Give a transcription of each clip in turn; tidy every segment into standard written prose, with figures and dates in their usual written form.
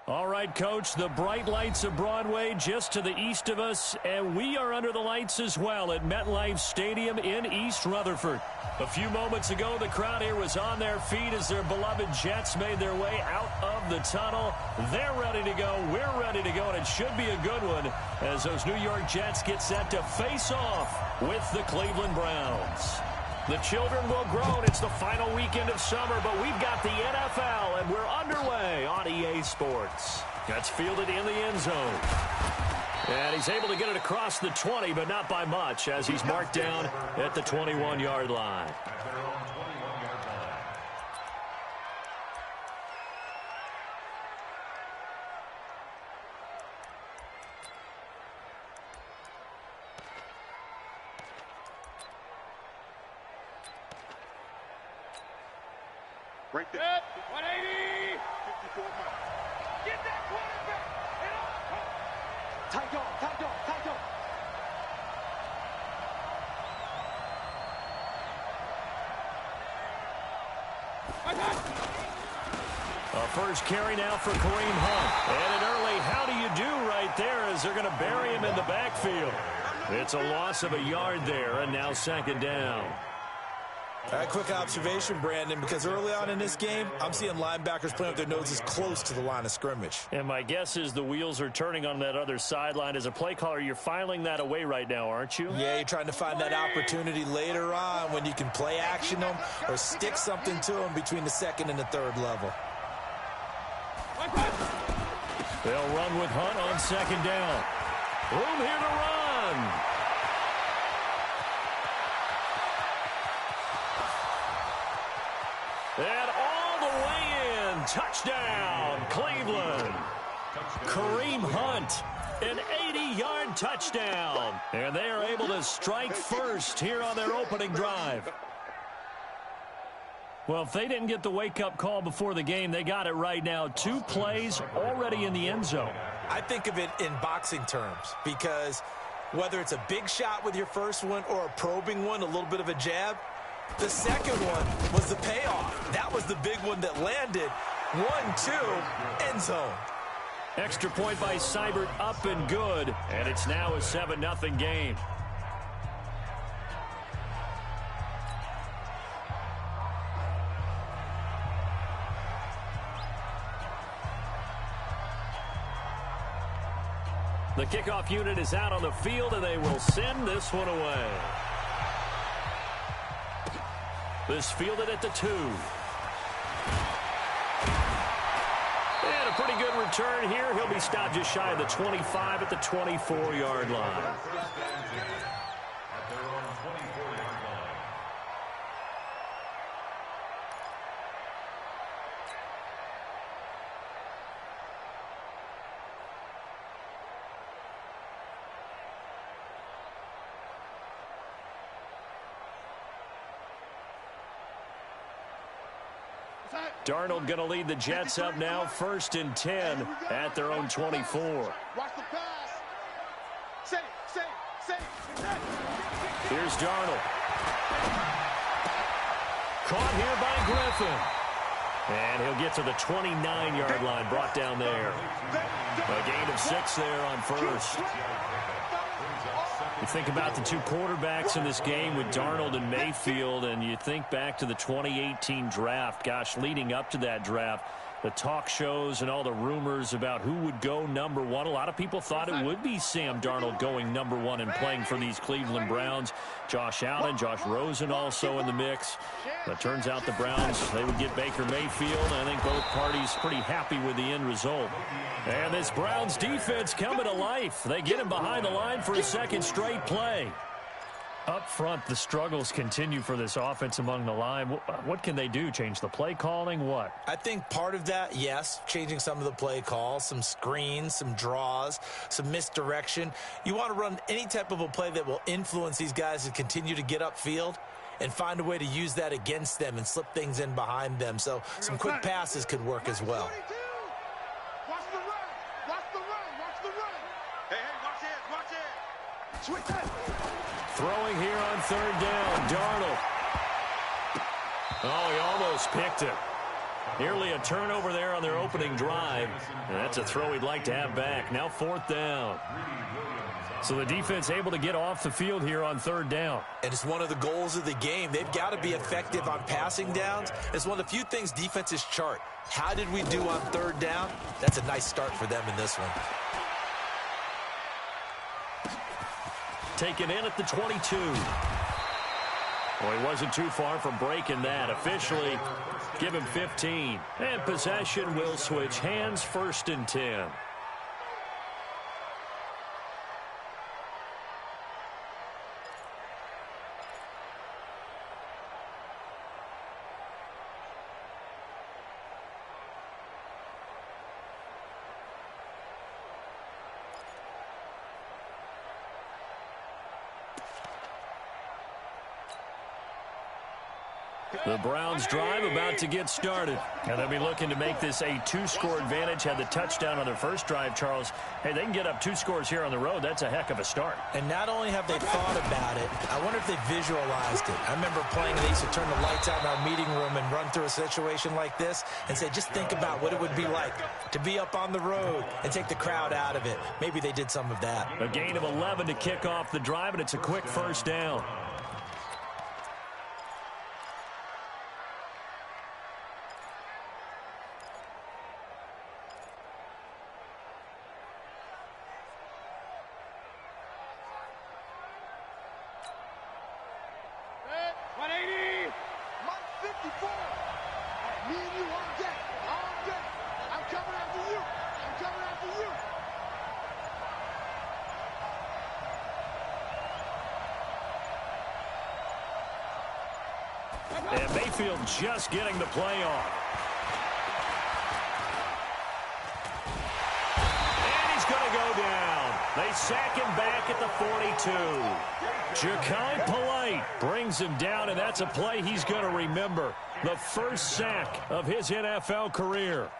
All right, Coach, the bright lights of Broadway just to the east of us, and we are under the lights as well at MetLife Stadium in East Rutherford. A few moments ago, the crowd here was on their feet as their beloved Jets made their way out of the tunnel. They're ready to go. We're ready to go, and it should be a good one as those New York Jets get set to face off with the Cleveland Browns. The children will groan. It's the final weekend of summer, but we've got the NFL, and we're underway on EA Sports. That's fielded in the end zone. And he's able to get it across the 20, but not by much, as he's marked down at the 21-yard line. Right there. 180. 54 miles. Get that quarterback. Tight dog, tight dog, tight dog. A first carry now for Kareem Hunt. And an early how do you do right there as they're going to bury him in the backfield. It's a loss of a yard there, and now second down. A quick observation, Brandon, because early on in this game, I'm seeing linebackers playing with their noses close to the line of scrimmage. And my guess is the wheels are turning on that other sideline. As a play caller, you're filing that away right now, aren't you? Yeah, you're trying to find that opportunity later on when you can play action them or stick something to them between the second and the third level. They'll run with Hunt on second down. Room here to run. And all the way in, touchdown, Cleveland. Kareem Hunt, an 80-yard touchdown. And they are able to strike first here on their opening drive. Well, if they didn't get the wake-up call before the game, they got it right now. 2 plays already in the end zone. I think of it in boxing terms because whether it's a big shot with your first one or a probing one, a little bit of a jab, the second one was the payoff. That was the big one that landed. 1-2, end zone. Extra point by Seibert, up and good. And it's now a 7-0 game. The kickoff unit is out on the field, and they will send this one away. This fielded at the 2. And a pretty good return here. He'll be stopped just shy of the 25 at the 24-yard line. Darnold going to lead the Jets up now, 1st and 10 at their own 24. Watch the pass. Here's Darnold. Caught here by Griffin. And he'll get to the 29-yard line, brought down there. A gain of 6 there on first. You think about the 2 quarterbacks in this game with Darnold and Mayfield, and you think back to the 2018 draft. Gosh, leading up to that draft, the talk shows and all the rumors about who would go number 1. A lot of people thought it would be Sam Darnold going number 1 and playing for these Cleveland Browns. Josh Allen, Josh Rosen also in the mix. But it turns out the Browns, they would get Baker Mayfield. I think both parties pretty happy with the end result. And this Browns defense coming to life. They get him behind the line for a second straight play. Up front, the struggles continue for this offense among the line. What can they do? Change the play calling? What? I think part of that, yes, changing some of the play calls, some screens, some draws, some misdirection. You want to run any type of a play that will influence these guys to continue to get upfield and find a way to use that against them and slip things in behind them. So some quick passes could work as well. Watch the run. Watch the run. Watch the run. Hey, watch it. Watch it. Switch that. Throwing here on 3rd down, Darnold. Oh, he almost picked it. Nearly a turnover there on their opening drive. And that's a throw he'd like to have back. Now 4th down. So the defense able to get off the field here on 3rd down. And it's one of the goals of the game. They've got to be effective on passing downs. It's one of the few things defenses chart. How did we do on 3rd down? That's a nice start for them in this one. Taken in at the 22. Well, he wasn't too far from breaking that. Officially, give him 15. And possession will switch hands, 1st and 10. The Browns drive about to get started. And they'll be looking to make this a 2-score advantage. Had the touchdown on their first drive, Charles. Hey, they can get up 2 scores here on the road. That's a heck of a start. And not only have they thought about it, I wonder if they visualized it. I remember playing, they used to turn the lights out in our meeting room and run through a situation like this and say, just think about what it would be like to be up on the road and take the crowd out of it. Maybe they did some of that. A gain of 11 to kick off the drive, and it's a quick 1st down. And Mayfield just getting the play off. And he's going to go down. They sack him back at the 42. Ja'Kai Polite brings him down, and that's a play he's going to remember. The first sack of his NFL career.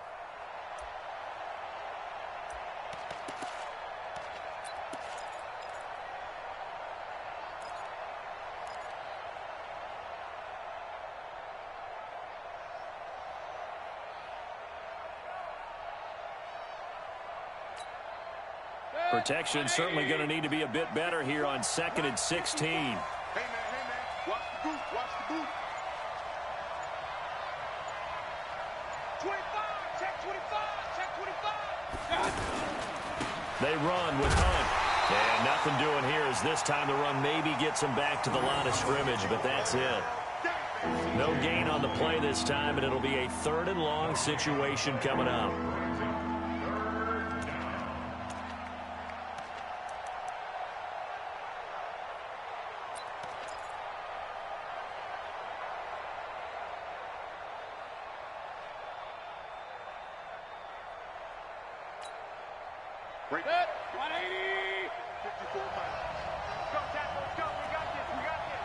Protection certainly going to need to be a bit better here on 2nd and 16. Hey, man, watch the boot, watch the boot. 25, check 25, check 25. They run with Hunt. And nothing doing here as this time the run maybe gets him back to the line of scrimmage, but that's it. No gain on the play this time, and it'll be a 3rd and long situation coming up. Break. 180. 54 miles. Let's go, Tackle. Let's go. We got this. We got this.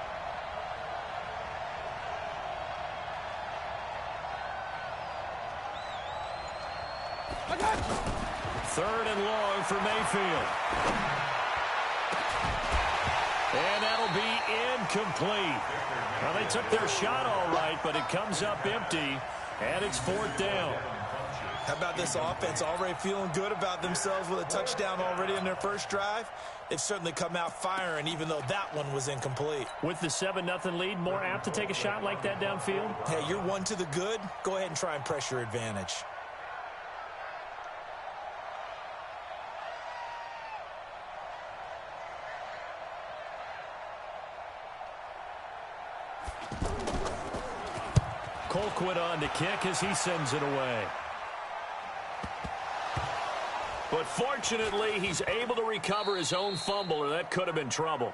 I got you. 3rd and long for Mayfield. And that'll be incomplete. Well, they took their shot all right, but it comes up empty, and it's 4th down. How about this offense already feeling good about themselves with a touchdown already in their first drive? They've certainly come out firing, even though that one was incomplete. With the 7-0 lead, more apt to take a shot like that downfield? Hey, you're one to the good. Go ahead and try and press your advantage. Colquitt on to kick as he sends it away. But fortunately, he's able to recover his own fumble, or that could have been trouble.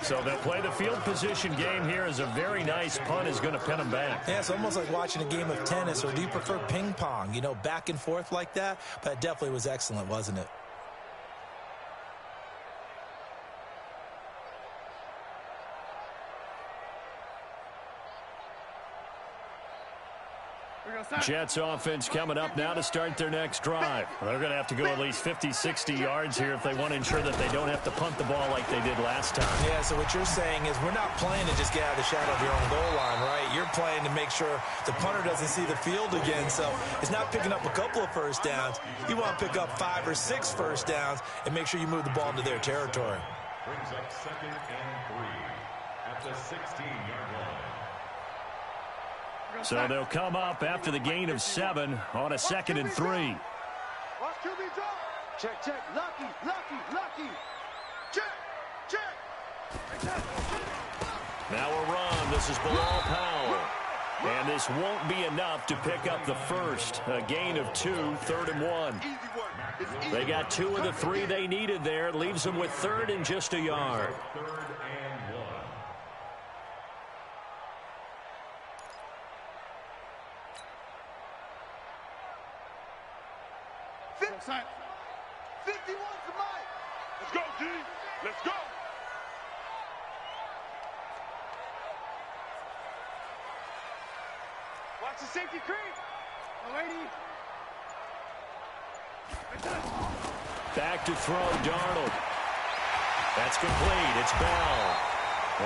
So they'll play the field position game here as a very nice punt is going to pin him back. Yeah, it's almost like watching a game of tennis, or do you prefer ping pong? You know, back and forth like that? But it definitely was excellent, wasn't it? We're going to Jets offense coming up now to start their next drive. They're going to have to go at least 50, 60 yards here if they want to ensure that they don't have to punt the ball like they did last time. Yeah, so what you're saying is we're not playing to just get out of the shadow of your own goal line, right? You're playing to make sure the punter doesn't see the field again. So it's not picking up a couple of first downs. You want to pick up 5 or 6 first downs and make sure you move the ball into their territory. Brings up 2nd and 3 at the 16-yard line. So they'll come up after the gain of 7 on a 2nd and 3. Watch QB drop. Check, check. Lucky, lucky, lucky. Check, check. Now a run. This is Bilal Powell. And this won't be enough to pick up the first. A gain of 2, 3rd and 1. Easy work. They got 2 of the 3 they needed there. Leaves them with 3rd and just a yard. 3rd and 1. Side. 51 to Mike. Let's go, D. Let's go. Watch the safety creep. Oh, lady. Back to throw, Darnold. That's complete. It's Bell.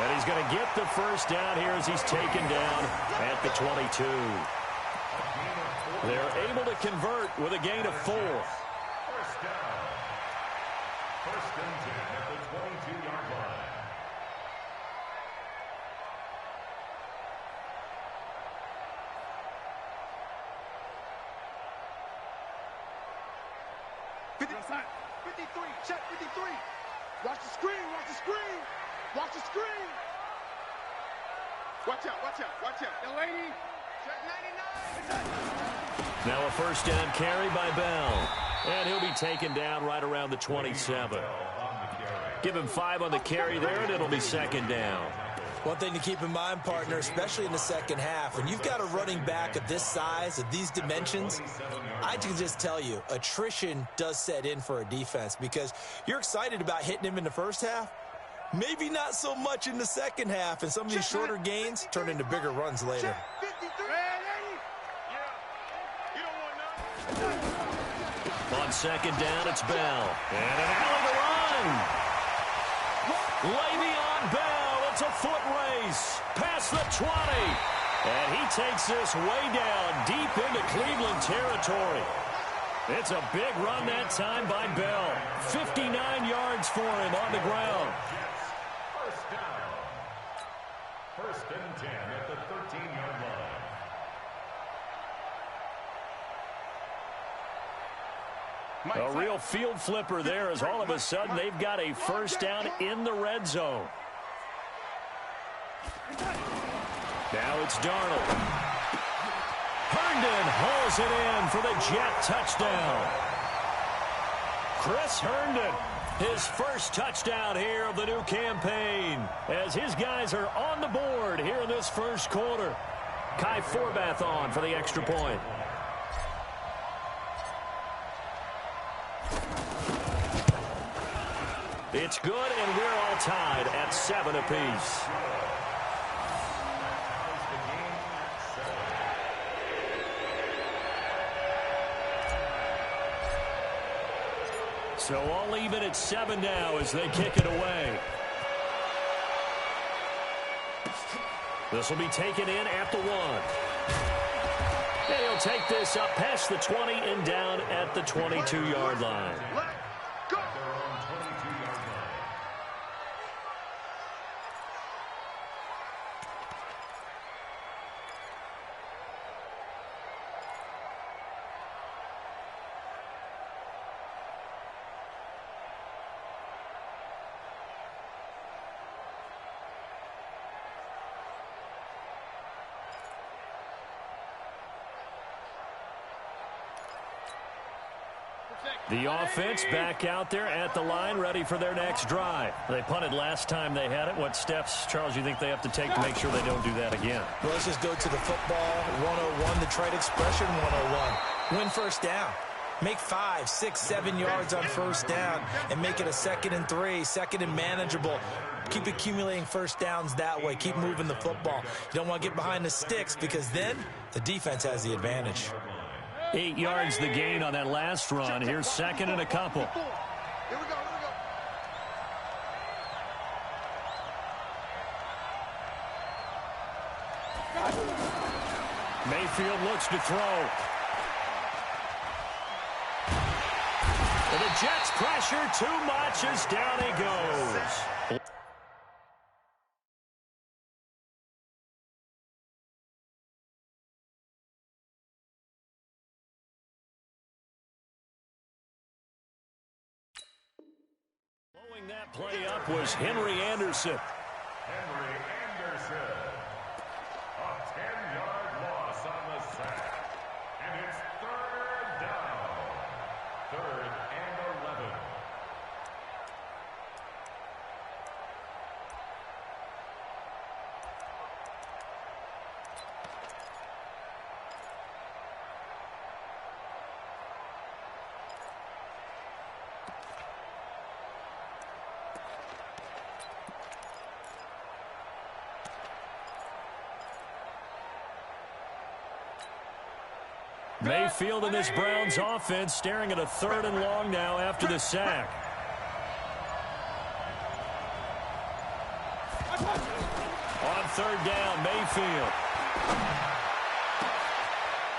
And he's going to get the first down here as he's taken down at the 22. They're able to convert with a gain of 4. First down. 1st and 10 at the 22-yard line. Side. 53. Check 53. Watch the screen. Watch the screen. Watch the screen. Watch out. Watch out. Watch out. The lady. Check 99. Now a first down carry by Bell. And he'll be taken down right around the 27. Give him 5 on the carry there, and it'll be 2nd down. One thing to keep in mind, partner, especially in the second half, when you've got a running back of this size, of these dimensions, I can just tell you, attrition does set in for a defense because you're excited about hitting him in the first half. Maybe not so much in the second half, and some of these shorter gains turn into bigger runs later. 53. On 2nd down, it's Bell. And an alley to run. Le'Veon Bell, it's a foot race. Past the 20. And he takes this way down, deep into Cleveland territory. It's a big run that time by Bell. 59 yards for him on the ground. First down. 1st and 10 at the 13-yard line. A real field flipper there as all of a sudden they've got a first down in the red zone. Now it's Darnold. Herndon hauls it in for the Jet touchdown. Chris Herndon, his first touchdown here of the new campaign as his guys are on the board here in this first quarter. Kai Forbath on for the extra point. It's good, and we're all tied at 7 apiece. So all even at 7 now as they kick it away. This will be taken in at the 1. And he'll take this up past the 20 and down at the 22-yard line. The offense back out there at the line, ready for their next drive. They punted last time they had it. What steps, Charles, you think they have to take to make sure they don't do that again? Well, let's just go to the football 101, the trite expression 101. Win first down. Make 5, 6, 7 yards on first down and make it a 2nd and 3, 2nd and manageable. Keep accumulating first downs that way. Keep moving the football. You don't want to get behind the sticks because then the defense has the advantage. 8 yards the gain on that last run. Here's 2nd and a couple. Here we go. Mayfield looks to throw. And the Jets pressure too much as down he goes. Blowing that play up was Henry Anderson. Henry Anderson. A 10-yard loss on the sack. And it's 3rd down. 3rd and 11. Mayfield in this Browns offense staring at a 3rd and long now after the sack. On 3rd down, Mayfield.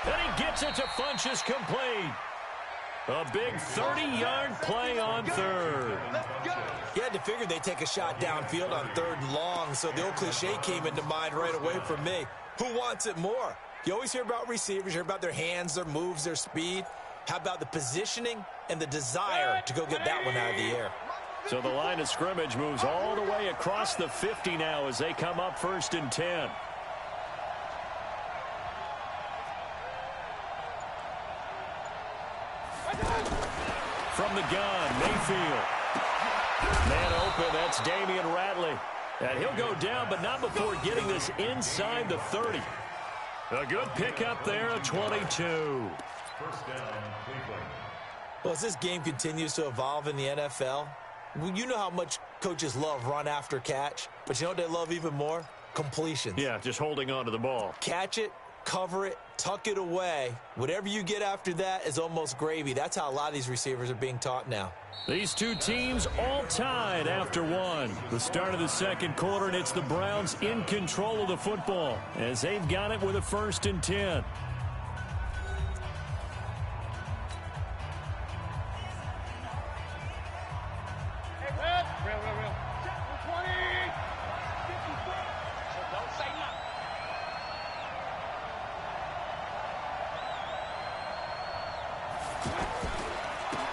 Then he gets it to Funchess complete. A big 30-yard play on 3rd. You had to figure they'd take a shot downfield on 3rd and long, so the old cliche came into mind right away for me. Who wants it more? You always hear about receivers, you hear about their hands, their moves, their speed. How about the positioning and the desire to go get that one out of the air? So the line of scrimmage moves all the way across the 50 now as they come up 1st and 10. From the gun, Mayfield. Man open, that's Damian Ratley. And he'll go down, but not before getting this inside the 30. A good pickup there at 22. 1st down, Cleveland. Well, as this game continues to evolve in the NFL, you know how much coaches love run after catch, but you know what they love even more? Completions. Yeah, just holding on to the ball. Catch it, cover it, tuck it away. Whatever you get after that is almost gravy. That's how a lot of these receivers are being taught now. These two teams all tied after one. The start of the 2nd quarter, and it's the Browns in control of the football as they've got it with a 1st and 10.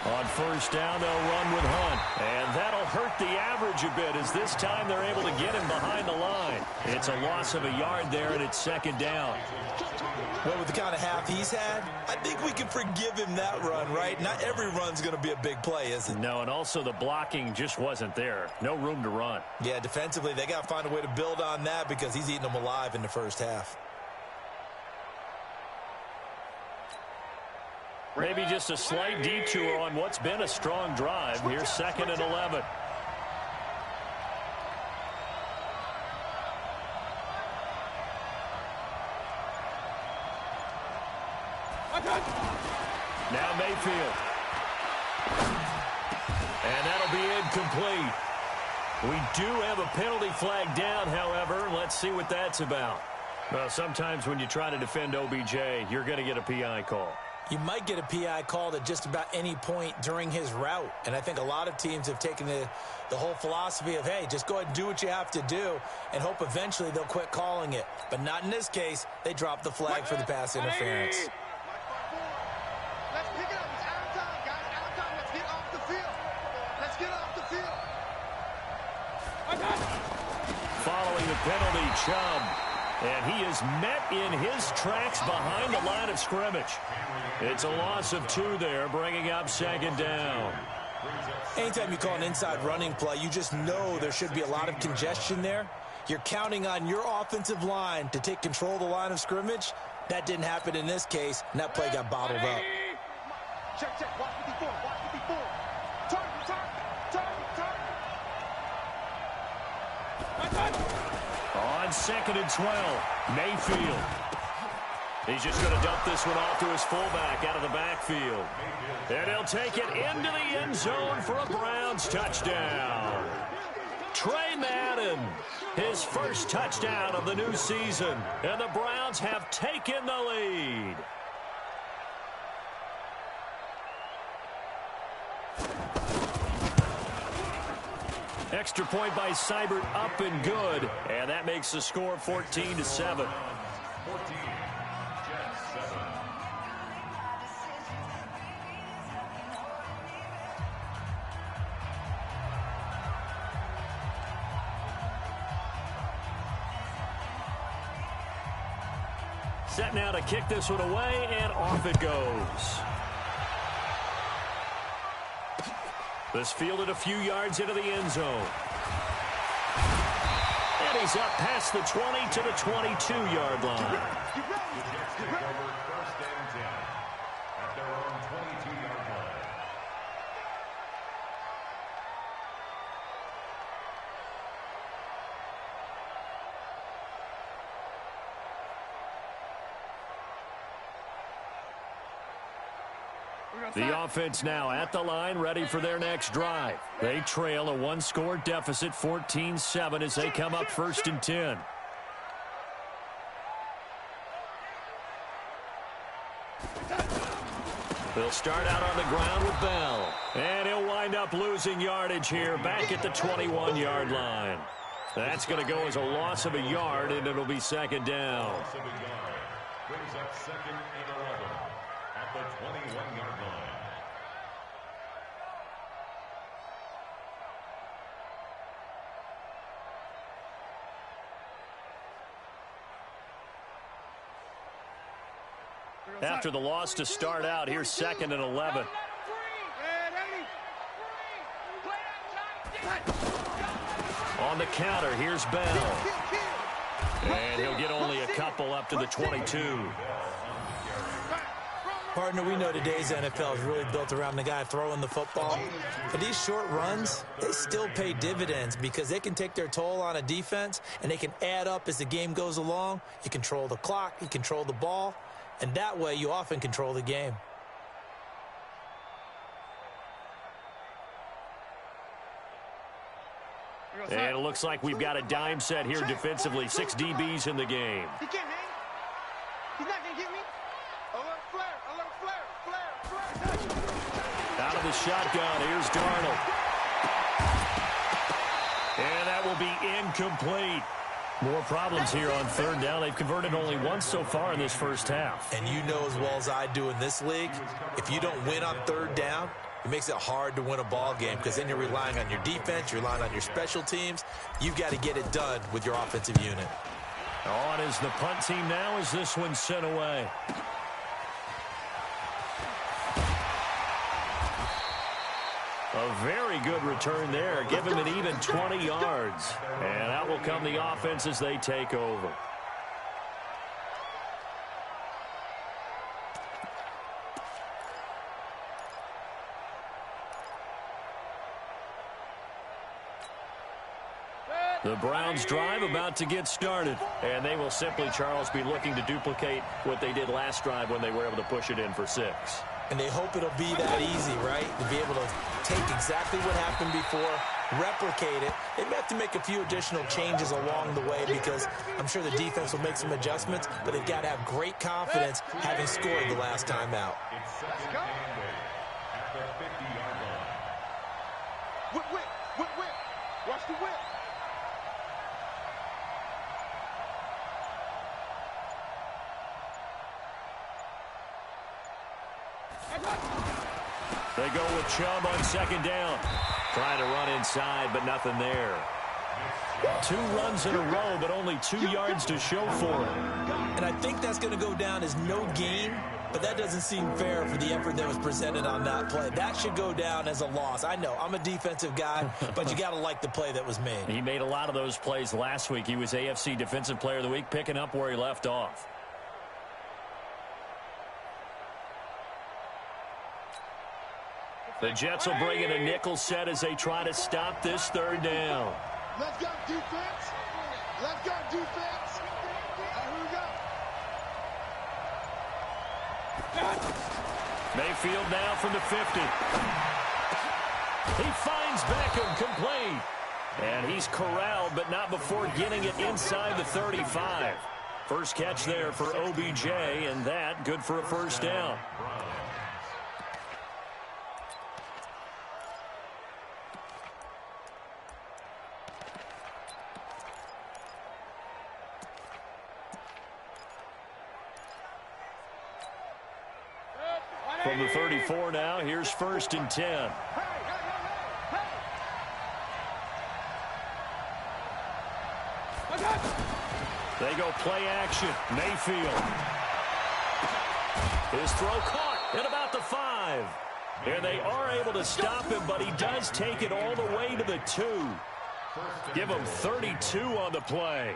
On 1st down, they'll run with Hunt. And that'll hurt the average a bit as this time they're able to get him behind the line. It's a loss of a yard there, and it's 2nd down. Well, with the kind of half he's had, I think we can forgive him that run, right? Not every run's going to be a big play, is it? No, and also the blocking just wasn't there. No room to run. Yeah, defensively, they got to find a way to build on that because he's eating them alive in the 1st half. Maybe just a slight detour on what's been a strong drive. Here's 2nd and 11. Now Mayfield. And that'll be incomplete. We do have a penalty flag down, however. Let's see what that's about. Well, sometimes when you try to defend OBJ, you're going to get a PI call. You might get a PI called at just about any point during his route. And I think a lot of teams have taken the whole philosophy of, hey, just go ahead and do what you have to do and hope eventually they'll quit calling it. But not in this case. They dropped the flag for the pass interference. Let's pick it up. It's out of time, guys. Out of time. Let's get off the field. Let's get off the field. Following the penalty, Chubb. And he is met in his tracks behind the line of scrimmage. It's a loss of 2 there, bringing up 2nd down. Anytime you call an inside running play, you just know there should be a lot of congestion there. You're counting on your offensive line to take control of the line of scrimmage. That didn't happen in this case, and that play got bottled up. Check, check. Watch 54. Watch 54. Turn. On 2nd and 12, Mayfield. He's just going to dump this one off to his fullback out of the backfield. And he'll take it into the end zone for a Browns touchdown. Trey Madden, his first touchdown of the new season. And the Browns have taken the lead. Extra point by Seibert, up and good. And that makes the score 14-7. 14, Jets 7. Set now to kick this one away, and off it goes. This fielded a few yards into the end zone. And he's up past the 20 to the 22-yard line. The Jets take over 1st and 10 at their own 22-yard line. The offense now at the line, ready for their next drive. They trail a one-score deficit, 14-7, as they come up 1st and 10. They'll start out on the ground with Bell. And he'll wind up losing yardage here, back at the 21-yard line. That's going to go as a loss of a yard, and it'll be 2nd down. Loss of a yard brings up 2nd and 11 at the 21-yard line. After the loss to start out, here's 2nd and 11. On the counter, here's Bell. And he'll get only a couple up to the 22. Partner, we know today's NFL is really built around the guy throwing the football. But these short runs, they still pay dividends because they can take their toll on a defense, and they can add up as the game goes along. You control the clock, you control the ball, and that way you often control the game. And it looks like we've got a dime set here defensively. 6 DBs in the game. He can't hang. He's not going to get me. Alert flare. Out of the shotgun, here's Darnold. And that will be incomplete. More problems here on 3rd down. They've converted only once so far in this first half. And you know as well as I do in this league, if you don't win on 3rd down, it makes it hard to win a ball game because then you're relying on your defense, you're relying on your special teams. You've got to get it done with your offensive unit. On is the punt team now as this one's sent away. A very good return there. Give him an even 20 yards. And out will come the offense as they take over. The Browns drive about to get started. And they will simply, Charles, be looking to duplicate what they did last drive when they were able to push it in for 6. And they hope it'll be that easy, right? To be able to take exactly what happened before, replicate it. They may have to make a few additional changes along the way because I'm sure the defense will make some adjustments, but they've got to have great confidence having scored the last time out. It's 2nd and 8 at the 50-yard line. Whip. Watch the whip. They go with Chubb on 2nd down. Trying to run inside, but nothing there. 2 runs in a row, but only 2 yards to show for it. And I think that's going to go down as no gain, but that doesn't seem fair for the effort that was presented on that play. That should go down as a loss. I know, I'm a defensive guy, but you got to like the play that was made. He made a lot of those plays last week. He was AFC Defensive Player of the Week, picking up where he left off. The Jets will bring in a nickel set as they try to stop this third down. Let's go defense. Let's go defense. Here we go. Mayfield now from the 50. He finds Beckham complete. And he's corralled, but not before getting it inside the 35. First catch there for OBJ, and that good for a first down. From the 34 now, here's 1st and 10. They go play action. Mayfield. His throw caught at about the 5. And they are able to stop him, but he does take it all the way to the 2. Give him 32 on the play.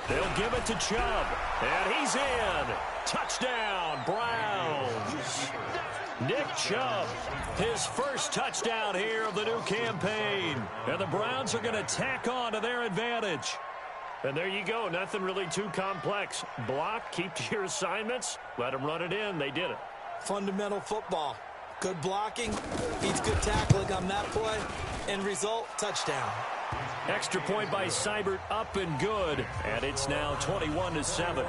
They'll give it to Chubb, and he's in. Touchdown, Browns. Nick Chubb, his first touchdown here of the new campaign. And the Browns are going to tack on to their advantage. And there you go, nothing really too complex. Block, keep to your assignments, let them run it in. They did it. Fundamental football. Good blocking, beats good tackling on that play, end result, touchdown. Extra point by Seibert, up and good, and it's now 21-7.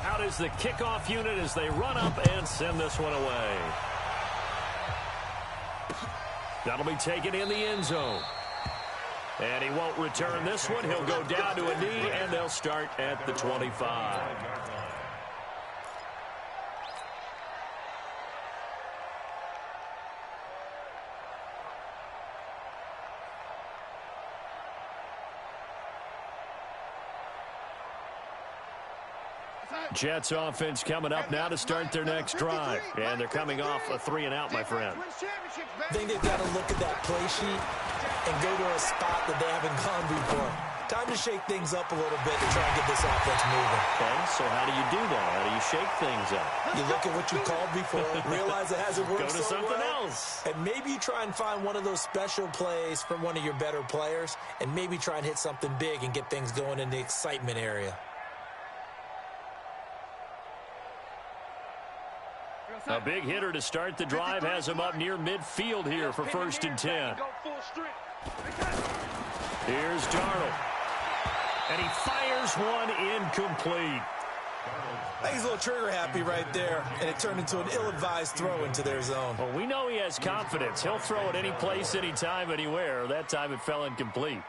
Out is the kickoff unit as they run up and send this one away. That'll be taken in the end zone. And he won't return this one. He'll go down to a knee, and they'll start at the 25. Jets offense coming up now to start their next drive. And they're coming off a 3-and-out, my friend. I think they've got to look at that play sheet and go to a spot that they haven't gone before. Time to shake things up a little bit to try and get this offense moving. Okay, so how do you do that? How do you shake things up? You look at what you called before, realize it hasn't worked Go to so something well, else. and maybe you try and find one of those special plays from one of your better players, and maybe try and hit something big and get things going in the excitement area. A big hitter to start the drive has him up near midfield here for 1st and 10. Here's Darnold. And he fires one incomplete. I think he's a little trigger happy right there, and it turned into an ill-advised throw into their zone. Well, we know he has confidence. He'll throw it any place, anytime, anywhere. That time it fell incomplete.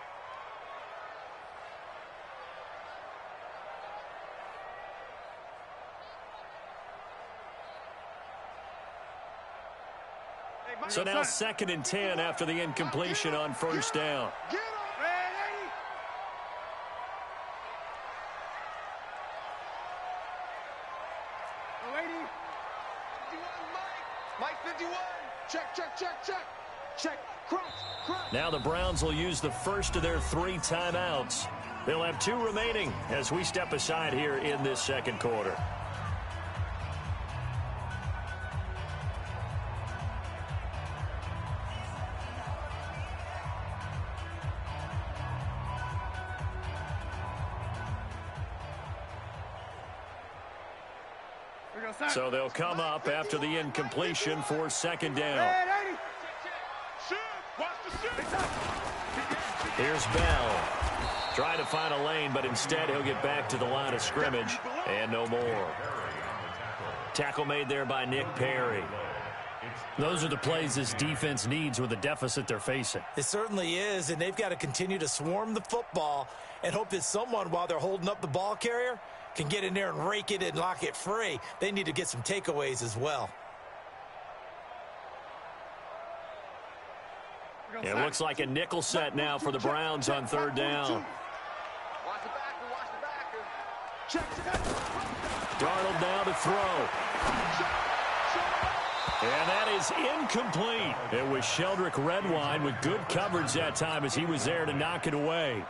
So now 2nd and 10 after the incompletion on 1st down. Mike 51. Check. Cross. Now the Browns will use the first of their 3 timeouts. They'll have 2 remaining as we step aside here in this second quarter. So they'll come up after the incompletion for 2nd down. Here's Bell. Trying to find a lane, but instead he'll get back to the line of scrimmage and no more. Tackle made there by Nick Perry. Those are the plays this defense needs with the deficit they're facing. It certainly is, and they've got to continue to swarm the football and hope that someone, while they're holding up the ball carrier, can get in there and rake it and lock it free. They need to get some takeaways as well. It looks like a nickel set now for the Browns on third down. Darnold now to throw. And that is incomplete. It was Sheldrick Redwine with good coverage that time as he was there to knock it away.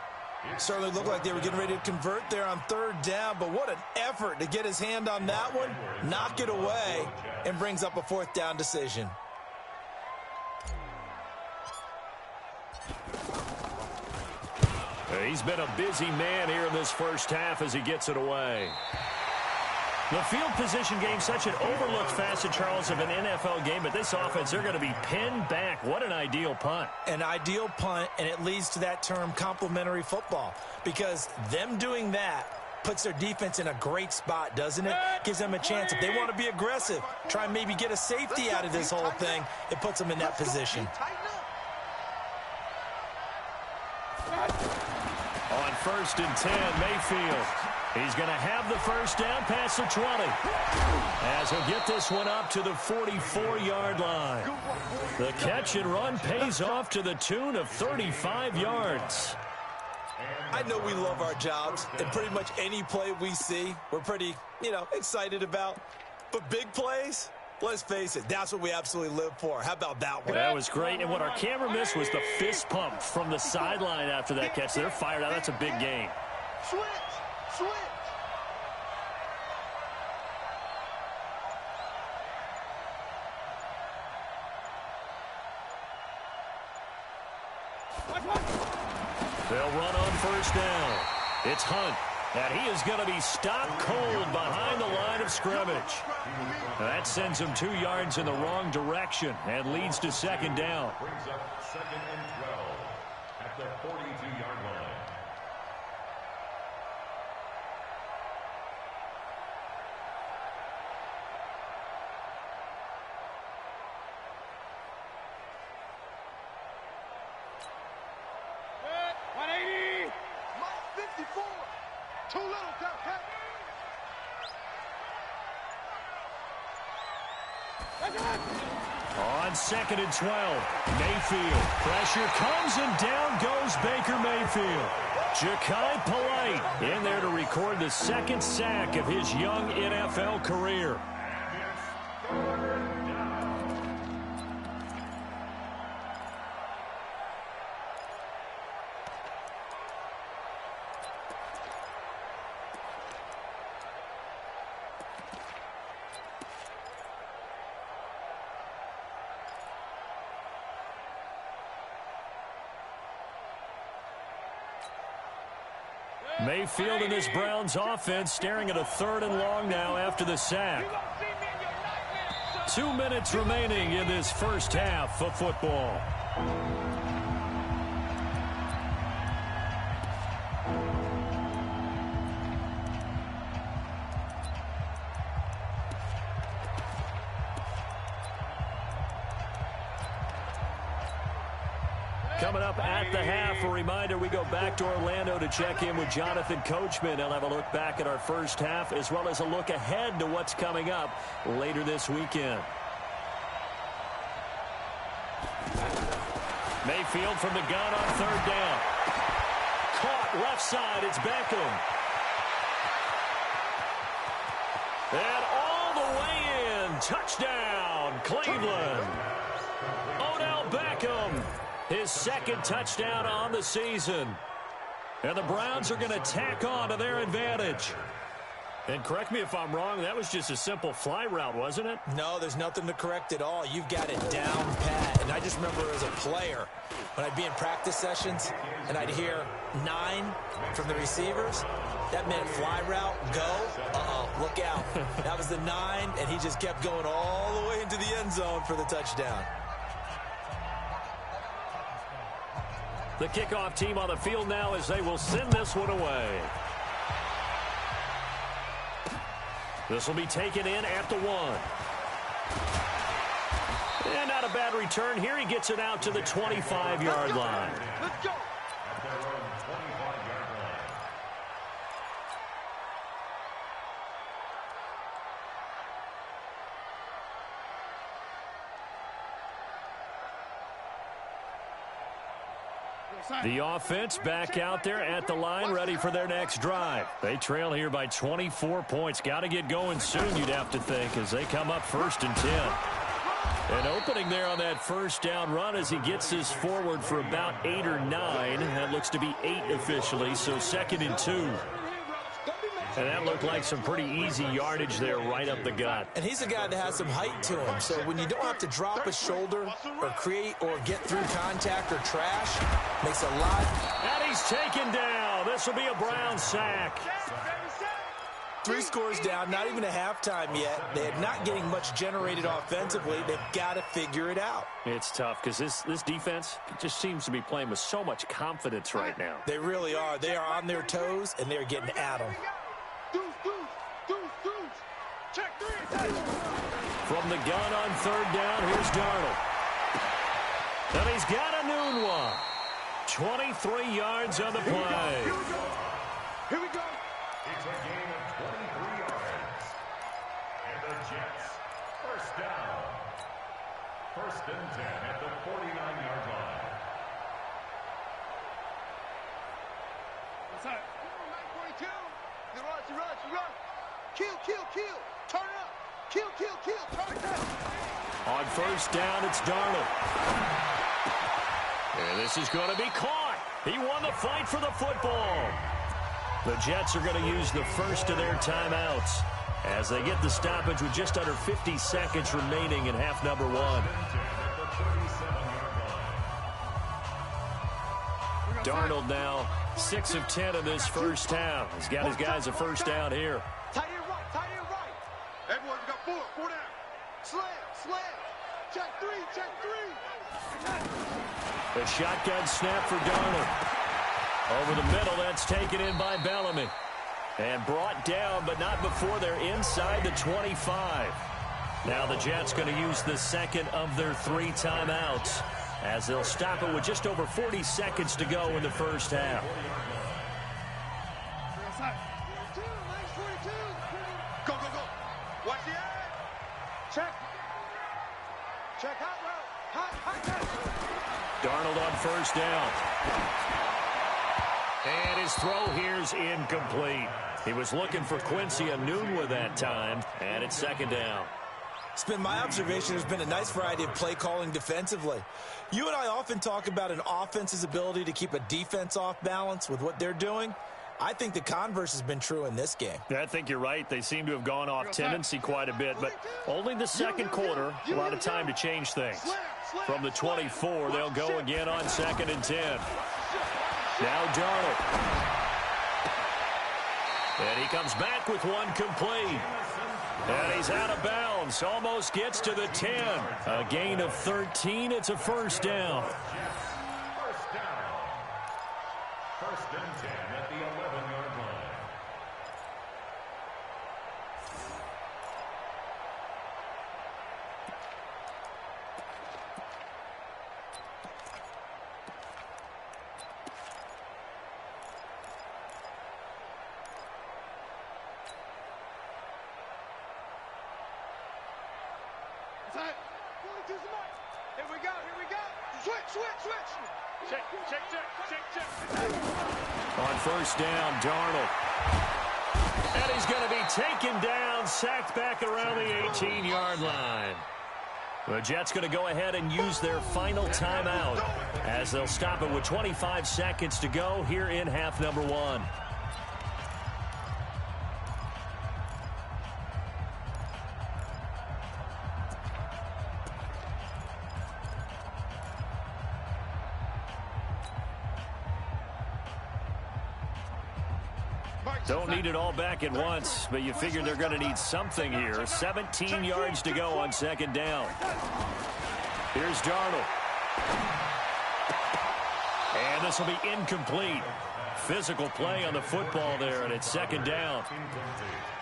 Certainly looked like they were getting ready to convert there on third down, but what an effort to get his hand on that one, knock it away, and brings up a fourth down decision. He's been a busy man here in this first half as he gets it away. The field position game, such an overlooked facet, Charles, of an NFL game, but this offense, they're going to be pinned back. What an ideal punt. An ideal punt, and it leads to that term complementary football, because them doing that puts their defense in a great spot, doesn't it? Gives them a chance. If they want to be aggressive, try and maybe get a safety out of this whole thing, it puts them in that position. On 1st and 10, Mayfield. He's going to have the first down past the 20. As he'll get this one up to the 44-yard line. The catch and run pays off to the tune of 35 yards. I know we love our jobs, and pretty much any play we see, we're pretty, excited about. But big plays, let's face it, that's what we absolutely live for. How about that one? That was great, and what our camera missed was the fist pump from the sideline after that catch. They're fired out. That's a big gain. Switch! They'll run on first down. It's Hunt, and he is going to be stopped cold behind the line of scrimmage. That sends him 2 yards in the wrong direction and leads to second down. Brings up 2nd and 12 at the 42-yard line. On 2nd and 12, Mayfield. Pressure comes and down goes Baker Mayfield. Ja'Kai Polite in there to record the 2nd sack of his young NFL career. Mayfield and this Browns offense staring at a 3rd and long now after the sack. 2 minutes remaining in this first half of football. Coming up at the half, a reminder, we go back to Orlando to check in with Jonathan Coachman. He'll have a look back at our first half as well as a look ahead to what's coming up later this weekend. Mayfield from the gun on 3rd down. Caught left side, it's Beckham. And all the way in, touchdown, Cleveland. Odell Beckham. His 2nd touchdown on the season. And the Browns are going to tack on to their advantage. And correct me if I'm wrong, that was just a simple fly route, wasn't it? No, there's nothing to correct at all. You've got it down pat. And I just remember as a player, when I'd be in practice sessions and I'd hear 9 from the receivers, that meant fly route, go, look out. That was the 9, and he just kept going all the way into the end zone for the touchdown. The kickoff team on the field now as they will send this one away. This will be taken in at the 1. And not a bad return here. He gets it out to the 25-yard line. Let's go. At their own 25-yard line. The offense back out there at the line, ready for their next drive. They trail here by 24 points. Got to get going soon, you'd have to think, as they come up 1st and 10. An opening there on that first down run as he gets this forward for about 8 or 9. That looks to be 8 officially, so 2nd and 2. And that looked like some pretty easy yardage there right up the gut. And he's a guy that has some height to him, so when you don't have to drop a shoulder or create or get through contact or trash, makes a lot. And he's taken down. This will be a Brown sack. 3 scores down, not even a halftime yet. They're not getting much generated offensively. They've got to figure it out. It's tough because this defense just seems to be playing with so much confidence right now. They really are. They are on their toes, and they're getting at them. Check 3. From the gun on 3rd down, here's Darnold. And he's got a noon one. 23 yards on the play. Here we go. It's a gain of 23 yards. And the Jets, 1st down. 1st and 10 at the 49-yard line. What's up? 942. You run. Kill. Turn it up. Kill. Turn it up. On 1st down, it's Darnold. And this is going to be caught. He won the fight for the football. The Jets are going to use the first of their timeouts as they get the stoppage with just under 50 seconds remaining in half number 1. Darnold now 6 of 10 in this first half. He's got his guys a first down here. Tight end right. Everyone, we got 4 down. Slam. Check 3. The shotgun snap for Darnold. Over the middle, that's taken in by Bellamy. And brought down, but not before they're inside the 25. Now the Jets going to use the second of their 3 timeouts as they'll stop it with just over 40 seconds to go in the first half. Go. Watch the edge. Check hot route. Darnold on 1st down. And his throw here's incomplete. He was looking for Quincy Enunwa that time, and it's 2nd down. It's been my observation. There's been a nice variety of play calling defensively. You and I often talk about an offense's ability to keep a defense off balance with what they're doing. I think the converse has been true in this game. I think you're right. They seem to have gone off tendency quite a bit, but only the second quarter, a lot of time to change things. From the 24, they'll go again on 2nd and 10. Now Darnold. And he comes back with one complete. And he's out of bounds. Almost gets to the 10. A gain of 13. It's a first down. First down. 1st and 10 at the 11-yard line. Here we go. Switch. Check. On 1st down, Darnold. And he's going to be taken down, sacked back around the 18-yard line. The Jets going to go ahead and use their final timeout as they'll stop it with 25 seconds to go here in half number 1. Don't need it all back at once, but you figure they're going to need something here. 17 yards to go on 2nd down. Here's Darnold. And this will be incomplete. physical play on the football there, and it's second down.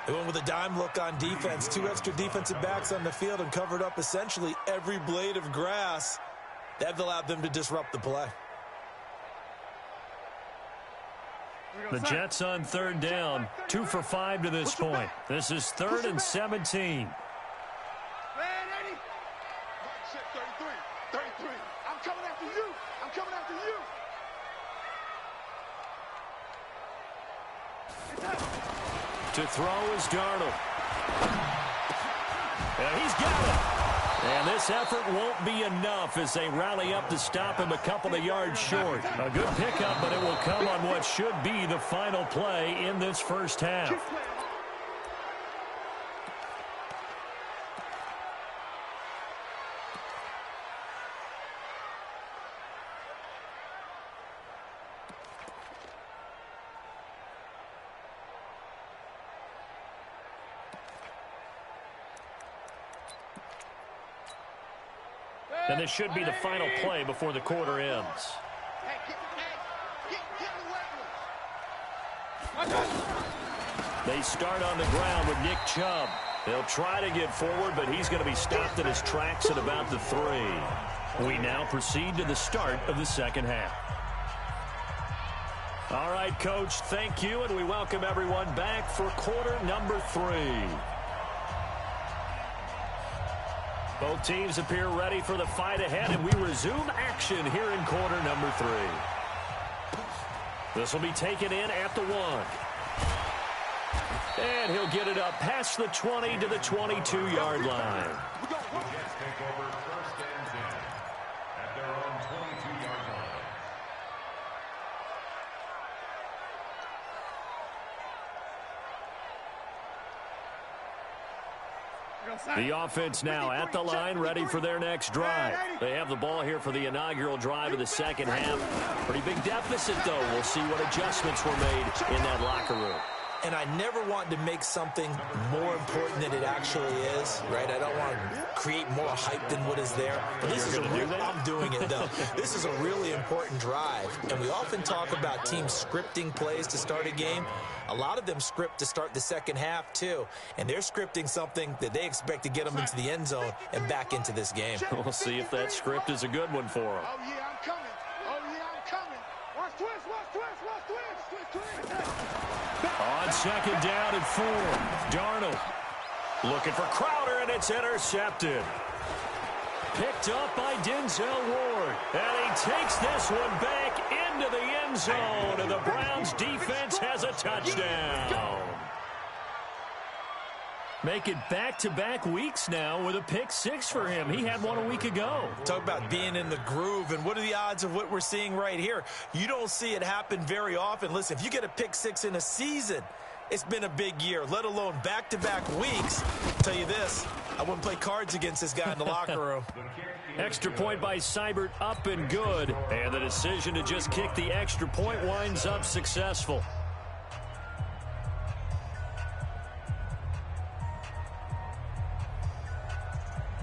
They went with a dime look on defense. 2 extra defensive backs on the field and covered up essentially every blade of grass. That allowed them to disrupt the play. The Jets on third down, 2 for 5 to this point. This is 3rd and 17. Man, Eddie. 33. 33. I'm coming after you. I'm coming after you. To throw is Darnold. And he's got it. And this effort won't be enough as they rally up to stop him a couple of yards short. A good pickup, but it will come on what should be the final play in this first half. And this should be the final play before the quarter ends. They start on the ground with Nick Chubb. They'll try to get forward, but he's going to be stopped in his tracks at about the 3. We now proceed to the start of the second half. All right, Coach, thank you, and we welcome everyone back for quarter number 3. Both teams appear ready for the fight ahead, and we resume action here in quarter number 3. This will be taken in at the 1. And he'll get it up past the 20 to the 22-yard line. The Jets take over 1st and 10 at their own 22-yard line. The offense now at the line, ready for their next drive. They have the ball here for the inaugural drive of the second half. Pretty big deficit, though. We'll see what adjustments were made in that locker room. And I never want to make something more important than it actually is, right? I don't want to create more hype than what is there. But this is I'm doing it, though. This is a really important drive. And we often talk about teams scripting plays to start a game. A lot of them script to start the second half, too. And they're scripting something that they expect to get them into the end zone and back into this game. We'll see if that script is a good one for them. Oh, yeah, I'm coming. Oh, yeah, I'm coming. Watch twist, watch twist, watch twist. Twist, twist. On second down and 4, Darnold looking for Crowder, and it's intercepted. Picked up by Denzel Ward, and he takes this one back into the end zone, and the Browns defense has a touchdown. Make it back-to-back weeks now with a pick 6 for him. He had one a week ago. Talk about being in the groove, and what are the odds of what we're seeing right here? You don't see it happen very often. Listen, if you get a pick 6 in a season, it's been a big year, let alone back-to-back weeks. I'll tell you this, I wouldn't play cards against this guy in the locker room. Extra point by Seibert, up and good. And the decision to just kick the extra point winds up successful.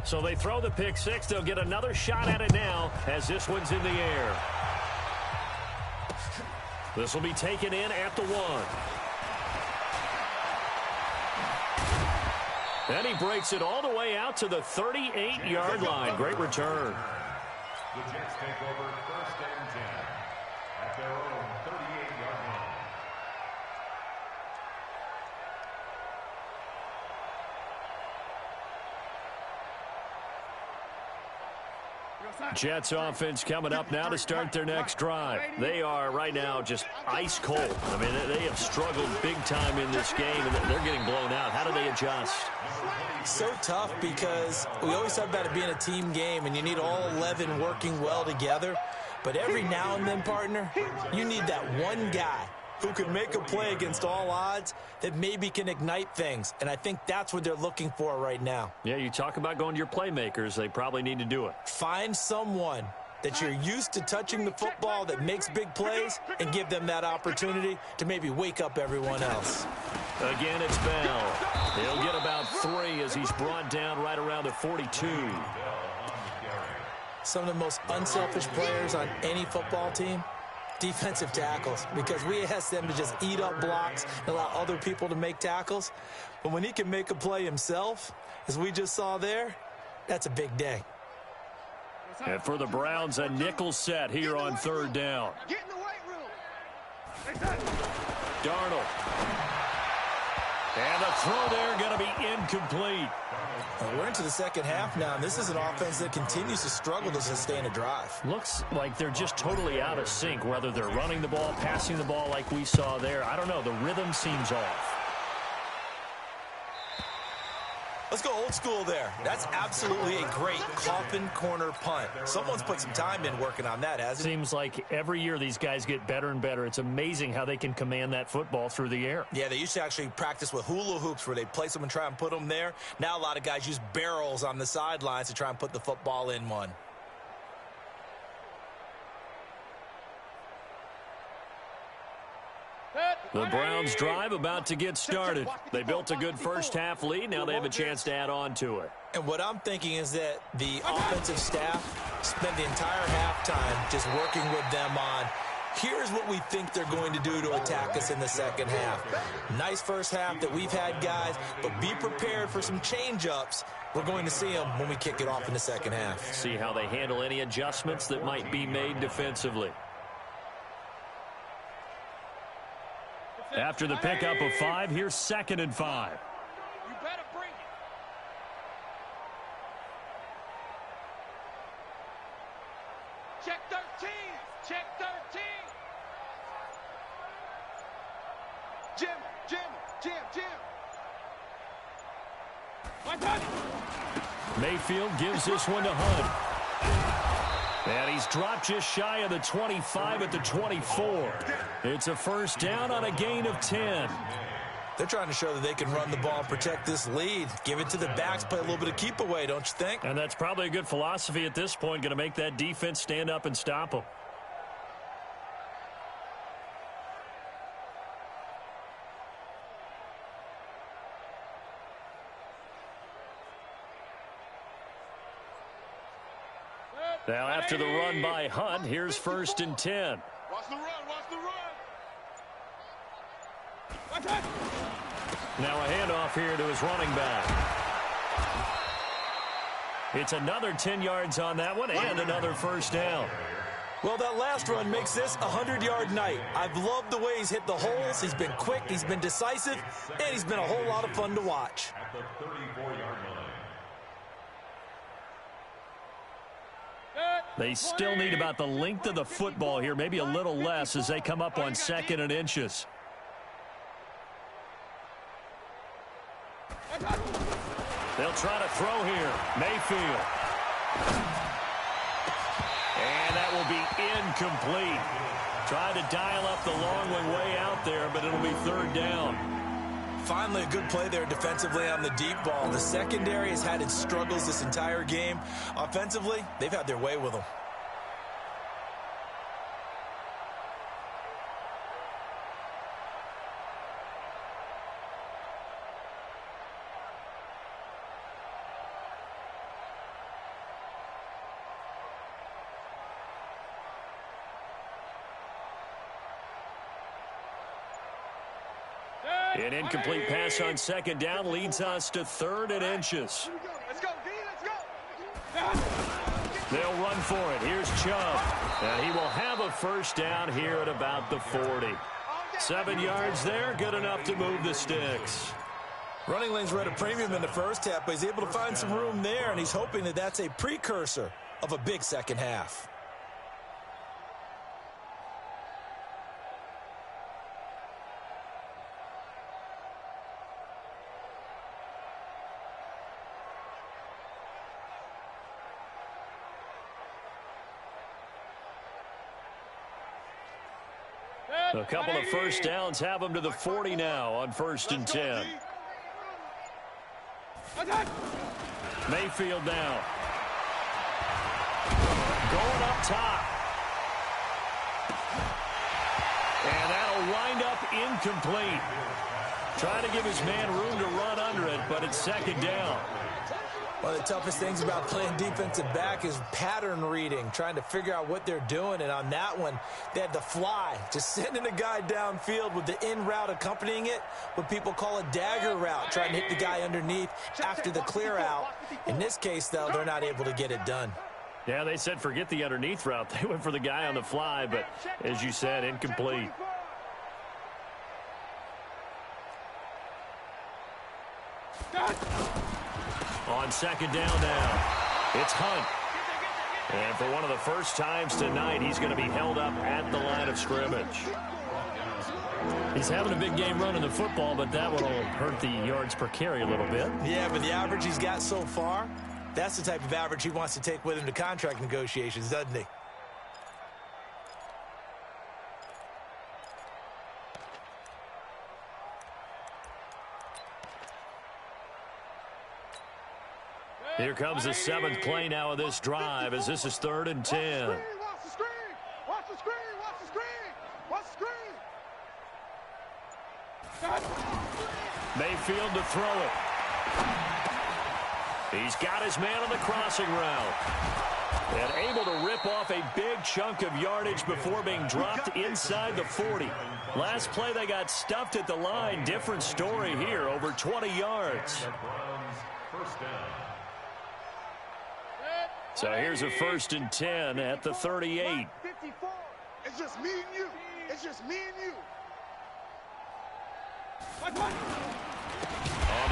So they throw the pick 6. They'll get another shot at it now as this one's in the air. This will be taken in at the 1. And he breaks it all the way out to the 38-yard line. Great return. The Jets take over 1st and 10 at their own 38-yard line. Jets offense coming up now to start their next drive. They are right now just ice cold. I mean, they have struggled big time in this game, and they're getting blown out. How do they adjust? So tough because we always talk about it being a team game, and you need all 11 working well together. But every now and then, partner, you need that one guy who can make a play against all odds that maybe can ignite things. And I think that's what they're looking for right now. Yeah, you talk about going to your playmakers. They probably need to do it. Find someone that you're used to touching the football that makes big plays and give them that opportunity to maybe wake up everyone else. Again, it's Bell. He'll get about 3 as he's brought down right around the 42. Some of the most unselfish players on any football team defensive tackles, because we ask them to just eat up blocks and allow other people to make tackles. But when he can make a play himself, as we just saw there, that's a big day. And for the Browns, a nickel set here on third down. Get in the weight room. Darnold. And the throw there going to be incomplete. We're into the second half now, and this is an offense that continues to struggle to sustain a drive. Looks like they're just totally out of sync, whether they're running the ball, passing the ball like we saw there. I don't know. The rhythm seems off. Let's go old school there. That's absolutely a great coffin corner punt. Someone's put some time in working on that, hasn't it? Seems like every year these guys get better and better. It's amazing how they can command that football through the air. Yeah, they used to actually practice with hula hoops where they place them and try and put them there. Now a lot of guys use barrels on the sidelines to try and put the football in one. The Browns drive about to get started. They built a good first half lead. Now they have a chance to add on to it. And what I'm thinking is that the offensive staff spent the entire halftime just working with them on, here's what we think they're going to do to attack us in the second half. Nice first half that we've had, guys, but be prepared for some change-ups. We're going to see them when we kick it off in the second half. See how they handle any adjustments that might be made defensively. After the pickup of 5, here's 2nd and 5. You better bring it. Check 13. Check 13. Jim. My time. Mayfield gives this one to Hunt. And he's dropped just shy of the 25 at the 24. It's a first down on a gain of 10. They're trying to show that they can run the ball and protect this lead. Give it to the backs, play a little bit of keep away, don't you think? And that's probably a good philosophy at this point, going to make that defense stand up and stop them. Now after the run by Hunt, here's 1st and 10. Watch the run. Now a handoff here to his running back. It's another 10 yards on that one and another first down. Well, that last run makes this a 100-yard night. I've loved the way he's hit the holes. He's been quick, he's been decisive, and he's been a whole lot of fun to watch. At the 34-yard line. They still need about the length of the football here, maybe a little less as they come up on 2nd and inches. They'll try to throw here. Mayfield. And that will be incomplete. Try to dial up the long one way out there, but it'll be 3rd down. Finally, a good play there defensively on the deep ball. The secondary has had its struggles this entire game. Offensively, they've had their way with them. An incomplete pass on 2nd down leads us to 3rd and inches. Let's go, D. Let's go. They'll run for it. Here's Chubb. And he will have a first down here at about the 40. 7 yards there, good enough to move the sticks. Running lanes were at a premium in the first half, but he's able to find some room there, and he's hoping that that's a precursor of a big second half. A couple of first downs have them to the 40 now on 1st and 10. Mayfield now. Going up top. And that'll wind up incomplete. Trying to give his man room to run under it, but it's 2nd down. One of the toughest things about playing defensive back is pattern reading, trying to figure out what they're doing. And on that one, they had the fly, just sending a guy downfield with the in route accompanying it, what people call a dagger route, trying to hit the guy underneath after the clear out. In this case, though, they're not able to get it done. Yeah, they said forget the underneath route. They went for the guy on the fly, but as you said, incomplete. On second down now, it's Hunt. And for one of the first times tonight, he's going to be held up at the line of scrimmage. He's having a big game running the football, but that one will hurt the yards per carry a little bit. Yeah, but the average he's got so far, that's the type of average he wants to take with him to contract negotiations, doesn't he? Here comes the 7th play now of this drive as this is 3rd and 10. Watch the screen! Watch the screen! Watch the screen! Watch the screen! Mayfield to throw it. He's got his man on the crossing route. And able to rip off a big chunk of yardage before being dropped inside the 40. Last play they got stuffed at the line. Different story here, over 20 yards. So here's a 1st and 10 at the 38. 54. It's just me and you. It's just me and you. On the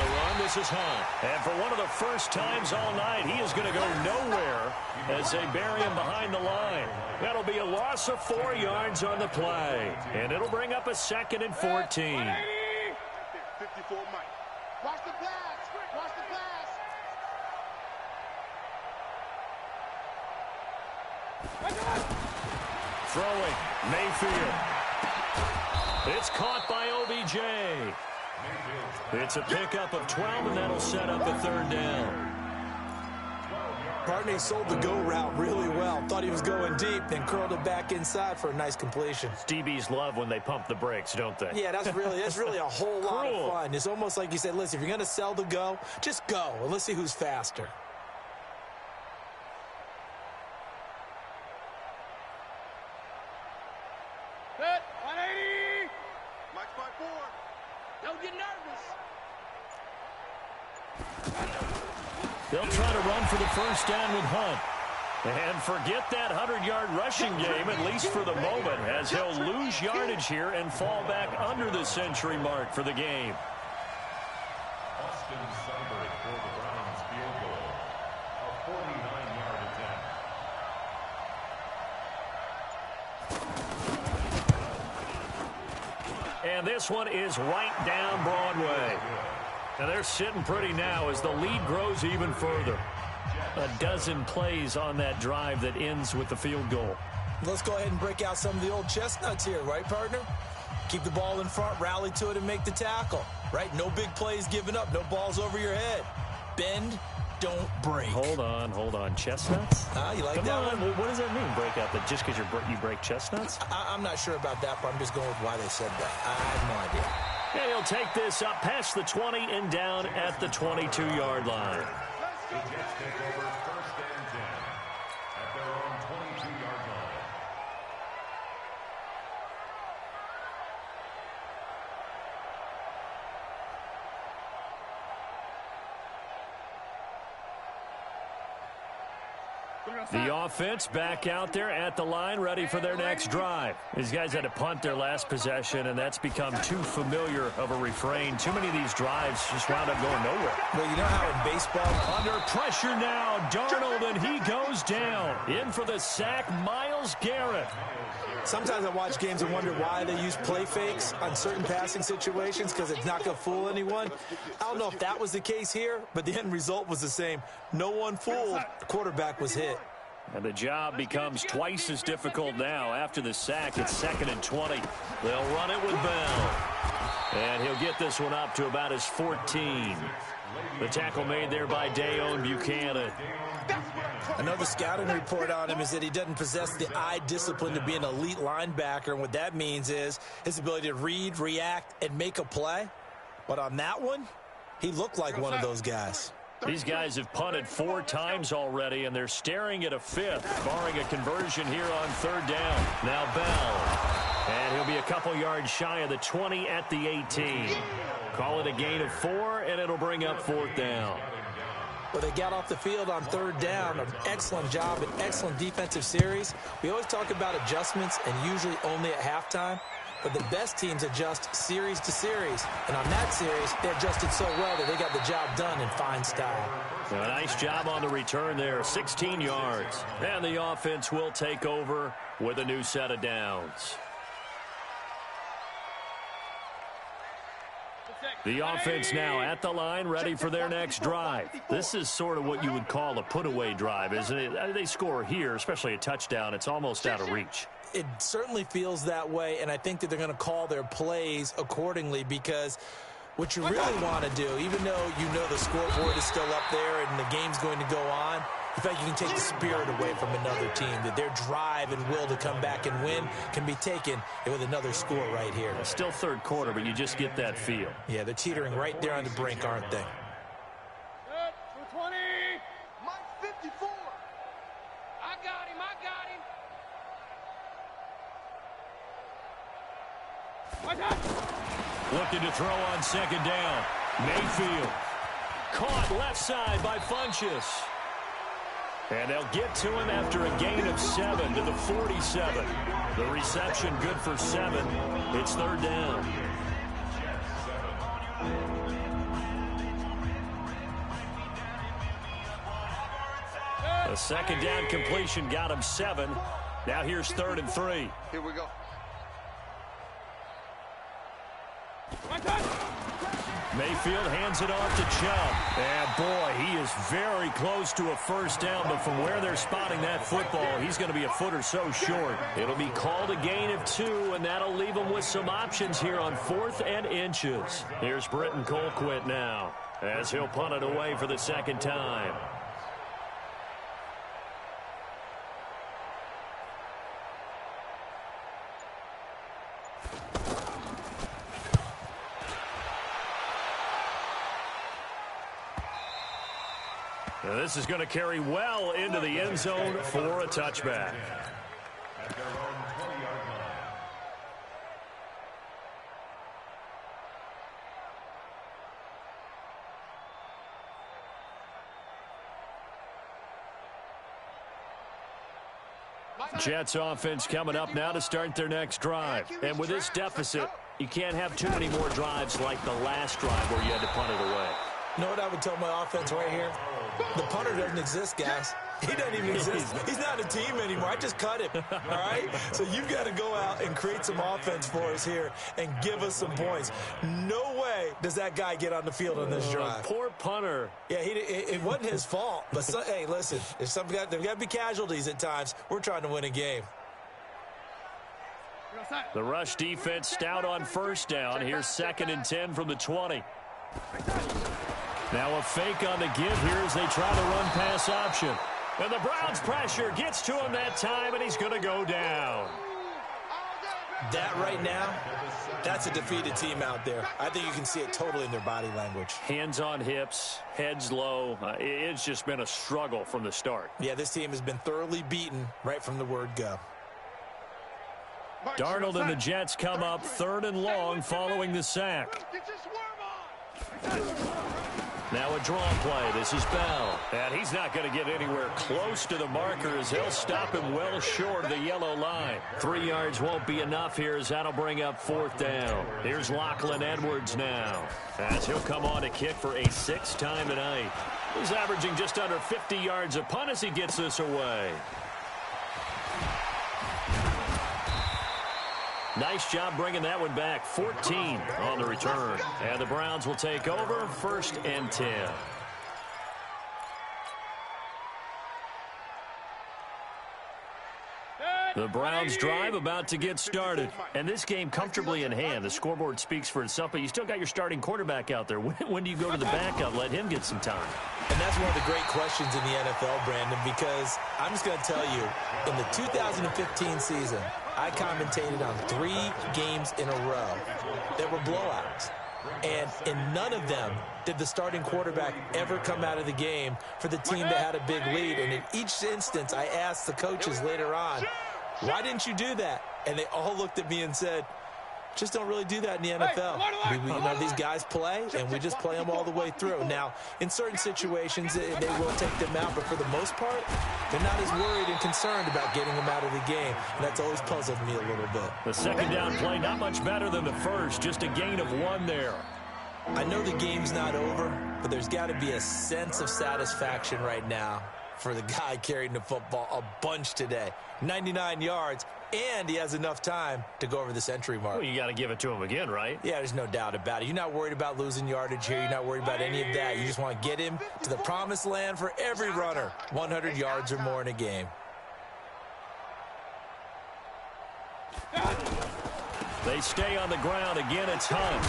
run, this is Hunt. And for one of the first times all night, he is going to go nowhere as they bury him behind the line. That'll be a loss of 4 yards on the play. And it'll bring up a 2nd and 14. 54 Mike. Watch the pass. Watch the pass. Throwing, Mayfield. It's caught by OBJ. It's a pickup of 12, and that'll set up a 3rd down. Barney sold the go route really well. Thought he was going deep, then curled it back inside for a nice completion. DBs love when they pump the brakes, don't they? Yeah, that's really a whole lot of fun. It's almost like you said, listen, if you're going to sell the go, just go, and let's see who's faster. Set, 180. Mike 5-4. Don't get nervous. They'll try to run for the 1st down with Hunt. And forget that 100-yard rushing game, at least for the moment, as he'll lose yardage here and fall back under the century mark for the game. Austin Seibert for the Browns field goal. A 49-yard attempt. And this one is right down Broadway. Now they're sitting pretty now as the lead grows even further. A dozen plays on that drive that ends with the field goal. Let's go ahead and break out some of the old chestnuts here, right, partner? Keep the ball in front, rally to it, and make the tackle, right? No big plays given up, no balls over your head. Bend, don't break. Hold on. Chestnuts? You like Come that on. one? What does that mean, break out? That just because you break chestnuts? I'm not sure about that, but I'm just going with why they said that. I have no idea. And he'll take this up past the 20 and down at the 22-yard line. The Jets take over 1st and 10 at their own 22-yard line. The offense back out there at the line, ready for their next drive. These guys had to punt their last possession, and that's become too familiar of a refrain. Too many of these drives just wound up going nowhere. Well, you know how in baseball... Under pressure now, Darnold, and he goes down. In for the sack, Myles Garrett. Sometimes I watch games and wonder why they use play fakes on certain passing situations, because it's not going to fool anyone. I don't know if that was the case here, but the end result was the same. No one fooled. The quarterback was hit. And the job becomes twice as difficult now. After the sack, it's 2nd and 20. They'll run it with Bell. And he'll get this one up to about his 14. The tackle made there by Dayon Buchanan. Another scouting report on him is that he doesn't possess the eye discipline to be an elite linebacker. And what that means is his ability to read, react, and make a play. But on that one, he looked like one of those guys. These guys have punted 4 times already, and they're staring at a 5th, barring a conversion here on 3rd down. Now Bell, and he'll be a couple yards shy of the 20 at the 18. Call it a gain of 4, and it'll bring up 4th down. Well, they got off the field on 3rd down. An excellent job, an excellent defensive series. We always talk about adjustments, and usually only at halftime. But the best teams adjust series to series. And on that series, they adjusted so well that they got the job done in fine style. A nice job on the return there, 16 yards. And the offense will take over with a new set of downs. The offense now at the line, ready for their next drive. This is sort of what you would call a put-away drive, isn't it? They score here, especially a touchdown. It's almost out of reach. It certainly feels that way, and I think that they're going to call their plays accordingly, because what you really want to do, even though you know the scoreboard is still up there and the game's going to go on, in fact, you can take the spirit away from another team, that their drive and will to come back and win can be taken with another score right here. It's still 3rd quarter, but you just get that feel. Yeah, they're teetering right there on the brink, aren't they? 20. Mike 54. I got him. Looking to throw on 2nd down. Mayfield. Caught left side by Funchess. And they'll get to him after a gain of 7 to the 47. The reception good for 7. It's 3rd down. A 2nd down completion got him 7. Now here's 3rd and 3. Here we go. Mayfield hands it off to Chubb. And boy, he is very close to a 1st down, but from where they're spotting that football, he's going to be a foot or so short. It'll be called a gain of 2, and that'll leave him with some options here on 4th and inches. Here's Britton Colquitt now, as he'll punt it away for the 2nd time. Now this is going to carry well into the end zone for a touchback. At their own 20-yard Mike. Jets offense coming up now to start their next drive. And with this deficit, you can't have too many more drives like the last drive where you had to punt it away. You know what I would tell my offense right here? The punter doesn't exist, guys. He doesn't even exist. He's not a team anymore. I just cut him, all right? So you've got to go out and create some offense for us here and give us some points. No way does that guy get on the field on this drive. Poor punter. Yeah, it wasn't his fault. But, hey, listen, there's got to be casualties at times. We're trying to win a game. The rush defense stout on 1st down. Here's 2nd and 10 from the 20. Now a fake on the give here as they try the run-pass option. And the Browns' pressure gets to him that time, and he's going to go down. That right now, that's a defeated team out there. I think you can see it totally in their body language. Hands on hips, heads low. It's just been a struggle from the start. Yeah, this team has been thoroughly beaten right from the word go. Darnold and the Jets come up 3rd and long following the sack. Now a draw play. This is Bell. And he's not going to get anywhere close to the marker as they'll stop him well short of the yellow line. 3 yards won't be enough here as that'll bring up 4th down. Here's Lachlan Edwards now, as he'll come on to kick for a 6th time tonight. He's averaging just under 50 yards a punt as he gets this away. Nice job bringing that one back. 14 on the return. And the Browns will take over 1st and 10. The Browns drive about to get started. And this game comfortably in hand. The scoreboard speaks for itself, but you still got your starting quarterback out there. When do you go to the backup? Let him get some time. And that's one of the great questions in the NFL, Brandon, because I'm just going to tell you, in the 2015 season, I commentated on 3 games in a row that were blowouts. And in none of them did the starting quarterback ever come out of the game for the team that had a big lead. And in each instance, I asked the coaches later on, why didn't you do that? And they all looked at me and said, just don't really do that in the NFL. These guys play, and we just play them all the way through. Now, in certain situations, they will take them out, but for the most part, they're not as worried and concerned about getting them out of the game. And that's always puzzled me a little bit. The second down play, not much better than the first, just a gain of 1 there. I know the game's not over, but there's got to be a sense of satisfaction right now for the guy carrying the football a bunch today. 99 yards, and he has enough time to go over the century mark. Well, you got to give it to him again, right? Yeah, there's no doubt about it. You're not worried about losing yardage here. You're not worried about any of that. You just want to get him to the promised land for every runner. 100 yards or more in a game. They stay on the ground. Again, it's Hunt.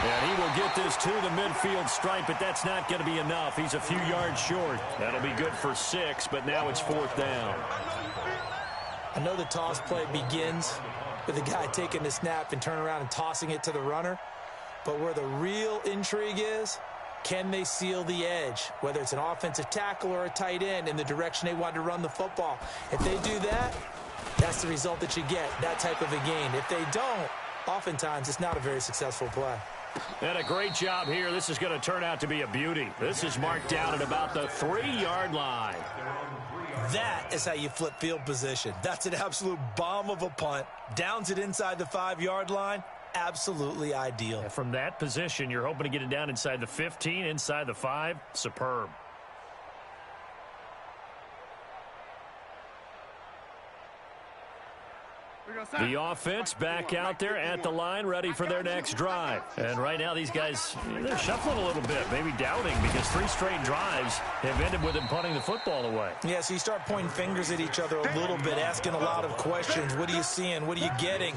And he will get this to the midfield stripe, but that's not going to be enough. He's a few yards short. That'll be good for 6, but now it's 4th down. I know the toss play begins with the guy taking the snap and turning around and tossing it to the runner. But where the real intrigue is, can they seal the edge, whether it's an offensive tackle or a tight end, in the direction they want to run the football? If they do that, that's the result that you get, that type of a gain. If they don't, oftentimes it's not a very successful play. And a great job here. This is going to turn out to be a beauty. This is marked down at about the 3-yard line. That is how you flip field position. That's an absolute bomb of a punt. Downs it inside the 5-yard line. Absolutely ideal. And from that position, you're hoping to get it down inside the 15, inside the 5. Superb. The offense back out there at the line, ready for their next drive. And right now, these guys, they're shuffling a little bit, maybe doubting, because 3 straight drives have ended with them punting the football away. Yeah, so you start pointing fingers at each other a little bit, asking a lot of questions. What are you seeing? What are you getting?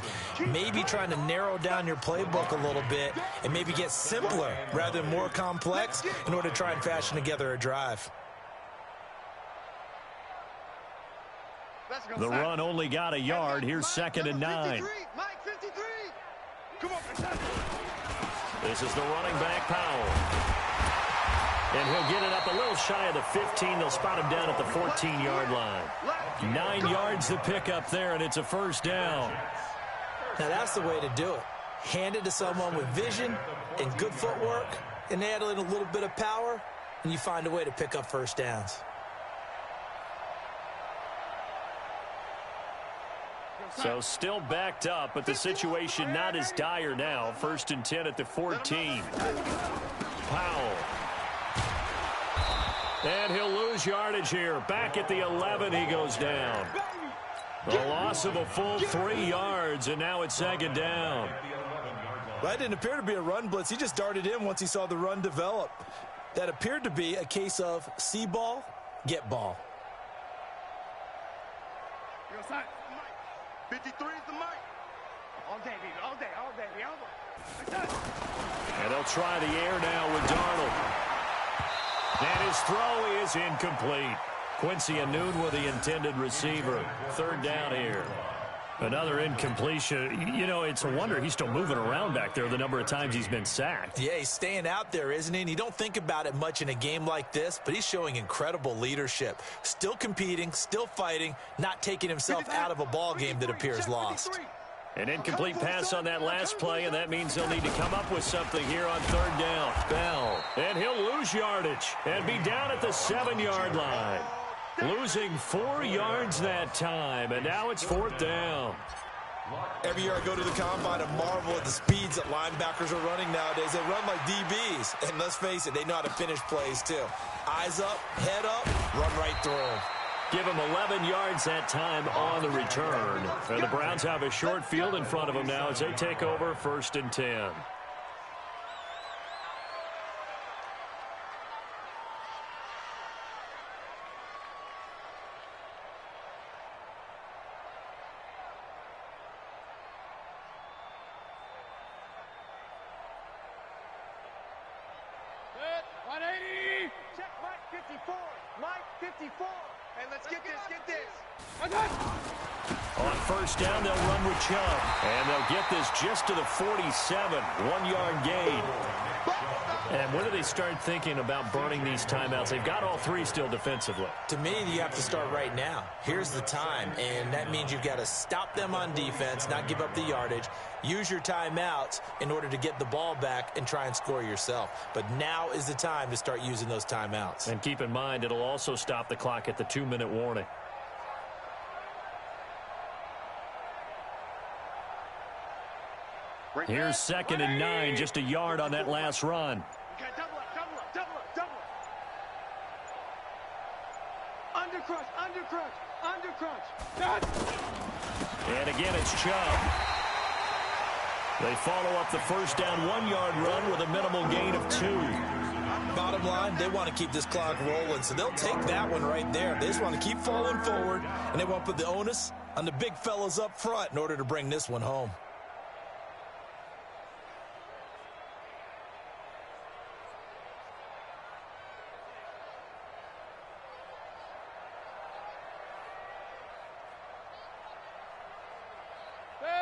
Maybe trying to narrow down your playbook a little bit and maybe get simpler rather than more complex in order to try and fashion together a drive. The run only got a yard. Here's 2nd and 9. This is the running back, Powell. And he'll get it up a little shy of the 15. They'll spot him down at the 14-yard line. 9 yards to pick up there, and it's a 1st down. Now, that's the way to do it. Hand it to someone with vision and good footwork, and add in a little bit of power, and you find a way to pick up 1st downs. So still backed up, but the situation not as dire now. 1st and 10 at the 14. Powell. And he'll lose yardage here. Back at the 11, he goes down. The loss of a full 3 yards, and now it's 2nd down. That didn't appear to be a run blitz. He just darted in once he saw the run develop. That appeared to be a case of see ball, get ball. 53 is the mic. All day, baby. All day, all day, all day. And they'll try the air now with Darnold. And his throw is incomplete. Quincy Anoon with the intended receiver. 3rd down here. Another incompletion. You know, it's a wonder he's still moving around back there the number of times he's been sacked. Yeah, he's staying out there, isn't he? And you don't think about it much in a game like this, but he's showing incredible leadership. Still competing, still fighting, not taking himself out of a ball game that appears lost. An incomplete pass on that last play, and that means they'll need to come up with something here on 3rd down. Bell. And he'll lose yardage and be down at the 7-yard line. Losing 4 yards that time, and now it's 4th down. Every year I go to the combine and marvel at the speeds that linebackers are running nowadays. They run like DBs, and let's face it, they know how to finish plays too. Eyes up, head up, run right through them. Give him 11 yards that time on the return. And the Browns have a short field in front of them now as they take over 1st and 10. Check Mike 54. Mike 54. Hey, let's get this, get this. On first down, they'll run with Chubb. And they'll get this just to the 47. 1-yard gain. And when do they start thinking about burning these timeouts? They've got all three still defensively. To me, you have to start right now. Here's the time, and that means you've got to stop them on defense, not give up the yardage, use your timeouts in order to get the ball back and try and score yourself. But now is the time to start using those timeouts. And keep in mind, it'll also stop the clock at the 2-minute warning. Here's 2nd and 9, just a yard on that last run. Double up, double up, double up, double up. Undercrunch, undercrunch, undercrunch. And again, it's Chubb. They follow up the first down 1-yard run with a minimal gain of 2. Bottom line, they want to keep this clock rolling, so they'll take that one right there. They just want to keep falling forward, and they want to put the onus on the big fellas up front in order to bring this one home.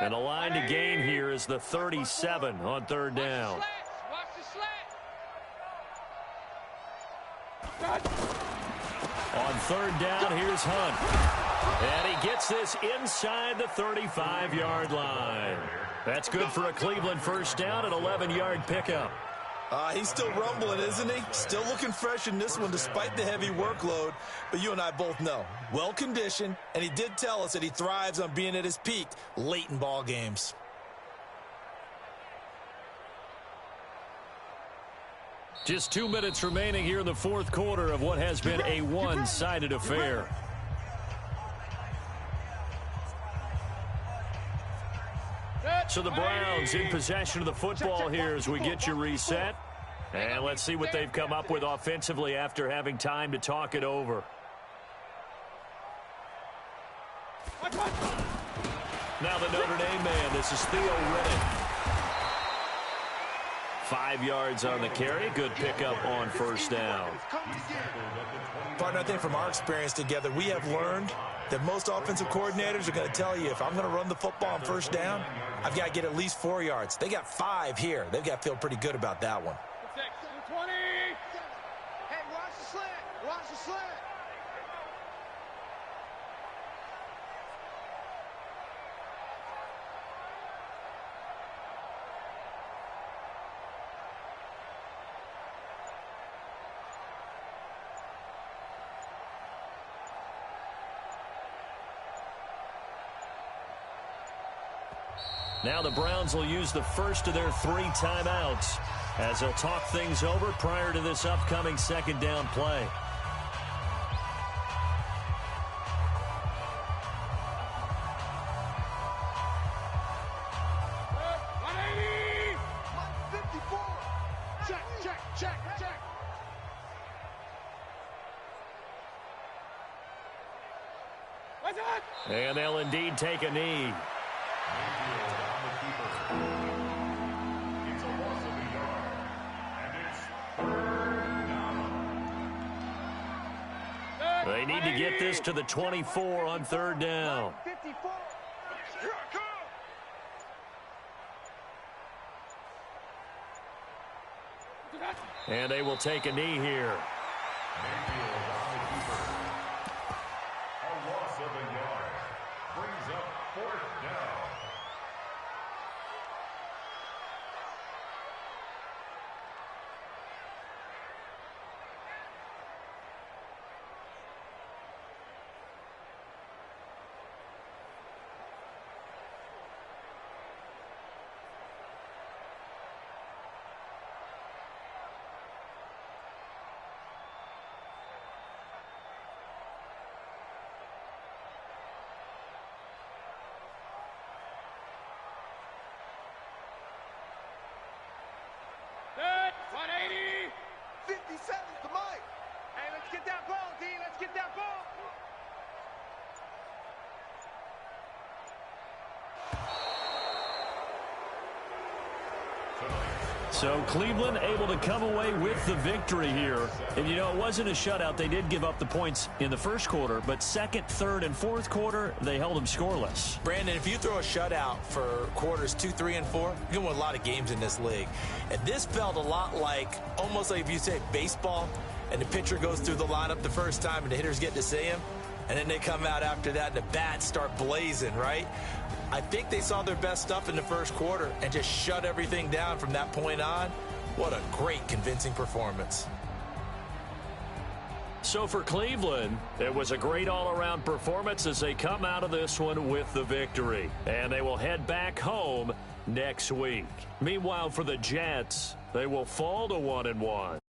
And the line to gain here is the 37 on 3rd down. Watch the slat. On 3rd down, here's Hunt. And he gets this inside the 35-yard line. That's good for a Cleveland first down, an 11-yard pickup. He's still rumbling, isn't he? Still looking fresh in this one despite the heavy workload. But you and I both know, well-conditioned, and he did tell us that he thrives on being at his peak late in ball games. Just 2 minutes remaining here in the 4th quarter of what has been a one-sided affair. So the Browns in possession of the football here as we get you reset. And let's see what they've come up with offensively after having time to talk it over. Now the Notre Dame man, this is Theo Riddick. 5 yards on the carry. Good pickup on first down. Partner, I think from our experience together, we have learned that most offensive coordinators are going to tell you if I'm going to run the football on first down, I've got to get at least 4 yards. They got 5 here. They've got to feel pretty good about that one. 20. Hey, watch the slant. Watch the slant. Now the Browns will use the first of their 3 timeouts as they'll talk things over prior to this upcoming 2nd down play. And they'll indeed take a knee. It's a loss of a yard, and it's 3rd down. They need to get this to the 24 on 3rd down. 54. Here I come. And they will take a knee here. Mayfield on the keeper. A loss of a yard. Brings up 4th down. Good. 180. 57's the mic. Hey, let's get that ball, D. Let's get that ball. Tonight's So Cleveland able to come away with the victory here. And, you know, it wasn't a shutout. They did give up the points in the first quarter, but second, third, and fourth quarter, they held them scoreless. Brandon, if you throw a shutout for quarters 2, 3, and 4, you can win a lot of games in this league. And this felt a lot like, almost like if you say baseball, and the pitcher goes through the lineup the first time and the hitters get to see him, and then they come out after that and the bats start blazing, right? I think they saw their best stuff in the first quarter and just shut everything down from that point on. What a great, convincing performance. So for Cleveland, it was a great all-around performance as they come out of this one with the victory. And they will head back home next week. Meanwhile, for the Jets, they will fall to 1-1.